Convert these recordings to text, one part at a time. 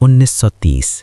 1930۔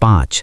5